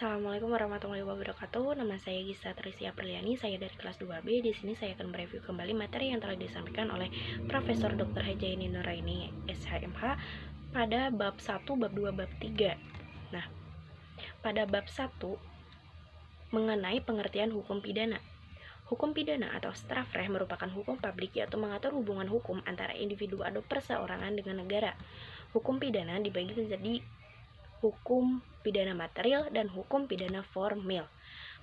Assalamualaikum warahmatullahi wabarakatuh. Nama saya Gisa Trisia Apriliani, saya dari kelas 2B. Di sini saya akan mereview kembali materi yang telah disampaikan oleh Profesor Dr. Hajaini Nuraini SHMH pada bab 1, bab 2, bab 3. Nah, pada bab 1 mengenai pengertian hukum pidana. Hukum pidana atau strafrecht merupakan hukum publik, yaitu mengatur hubungan hukum antara individu atau perseorangan dengan negara. Hukum pidana dibagi menjadi hukum pidana material dan hukum pidana formil.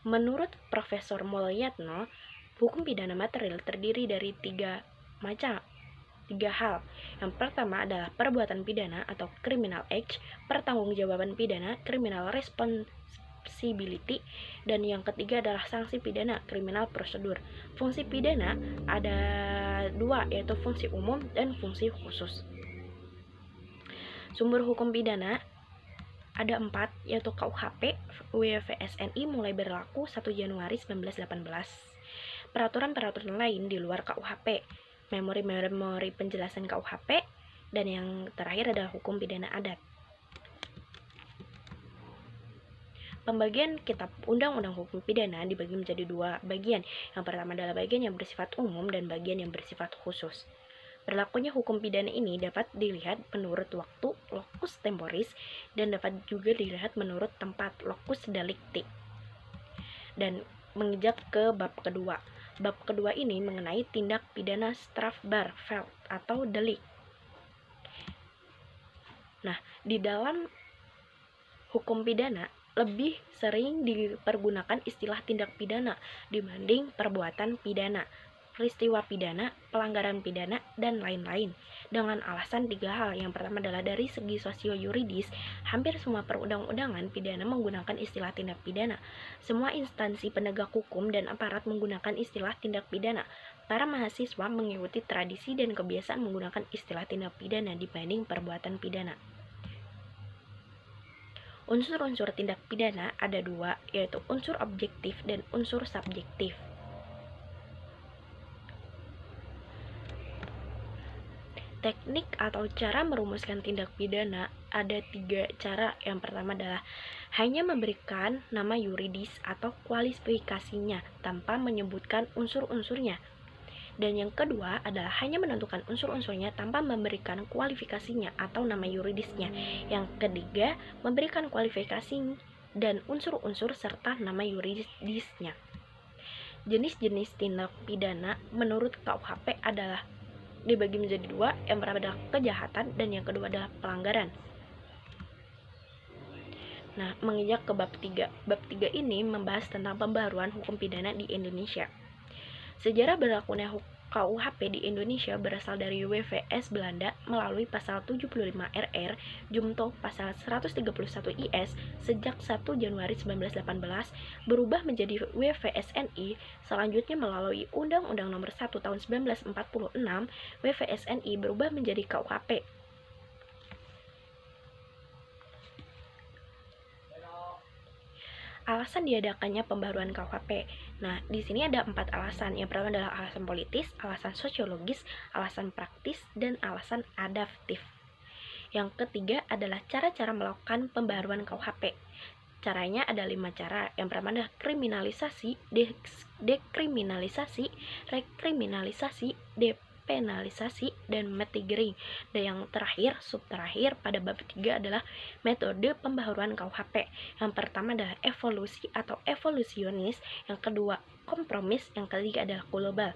Menurut Profesor Mulyatno, hukum pidana material terdiri dari tiga hal. Yang pertama adalah perbuatan pidana atau criminal act, pertanggungjawaban pidana criminal responsibility, dan yang ketiga adalah sanksi pidana criminal procedure. Fungsi pidana ada dua, yaitu fungsi umum dan fungsi khusus. Sumber hukum pidana ada 4, yaitu KUHP WFSNI mulai berlaku 1 Januari 1918. Peraturan-peraturan lain di luar KUHP, memori penjelasan KUHP, dan yang terakhir adalah hukum pidana adat. Pembagian kitab undang-undang hukum pidana dibagi menjadi 2 bagian. Yang pertama adalah bagian yang bersifat umum dan bagian yang bersifat khusus. Berlakunya hukum pidana ini dapat dilihat menurut waktu, locus temporis, dan dapat juga dilihat menurut tempat, locus delicti. Dan menginjak ke bab kedua. Bab kedua ini mengenai tindak pidana strafbaar atau delik. Nah, di dalam hukum pidana lebih sering dipergunakan istilah tindak pidana dibanding perbuatan pidana, peristiwa pidana, pelanggaran pidana, dan lain-lain, dengan alasan 3 hal. Yang pertama adalah dari segi sosio-yuridis, hampir semua perundang-undangan pidana menggunakan istilah tindak pidana. Semua instansi penegak hukum dan aparat menggunakan istilah tindak pidana. Para mahasiswa mengikuti tradisi dan kebiasaan menggunakan istilah tindak pidana dibanding perbuatan pidana. Unsur-unsur tindak pidana ada 2, yaitu unsur objektif dan unsur subjektif. Teknik atau cara merumuskan tindak pidana ada 3 cara. Yang pertama adalah hanya memberikan nama yuridis atau kualifikasinya tanpa menyebutkan unsur-unsurnya. Dan yang kedua adalah hanya menentukan unsur-unsurnya tanpa memberikan kualifikasinya atau nama yuridisnya. Yang ketiga, memberikan kualifikasi dan unsur-unsur serta nama yuridisnya. Jenis-jenis tindak pidana menurut KUHP adalah dibagi menjadi 2, yang pertama adalah kejahatan dan yang kedua adalah pelanggaran. Nah, menginjak ke bab 3. Bab 3 ini membahas tentang pembaharuan hukum pidana di Indonesia. Sejarah berlakunya KUHP di Indonesia berasal dari WVS Belanda melalui pasal 75 RR Jumto pasal 131 IS sejak 1 Januari 1918, berubah menjadi WVSNI, selanjutnya melalui Undang-Undang Nomor 1 Tahun 1946, WVSNI berubah menjadi KUHP. Alasan diadakannya pembaharuan KUHP. Nah, di sini ada 4 alasan. Yang pertama adalah alasan politis, alasan sosiologis, alasan praktis, dan alasan adaptif. Yang ketiga adalah cara-cara melakukan pembaharuan KUHP. Caranya ada 5 cara. Yang pertama adalah kriminalisasi, dekriminalisasi, rekriminalisasi, depenalisasi, dan mitigering. Dan yang terakhir, subterakhir pada bab 3 adalah metode pembaharuan KUHP. Yang pertama adalah evolusi atau evolusionis, yang kedua kompromis, yang ketiga adalah global.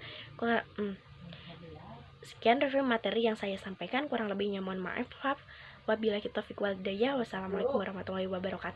Sekian review materi yang saya sampaikan, kurang lebihnya mohon maaf. Wabillahi taufiq wal hidayah. Wassalamualaikum warahmatullahi wabarakatuh.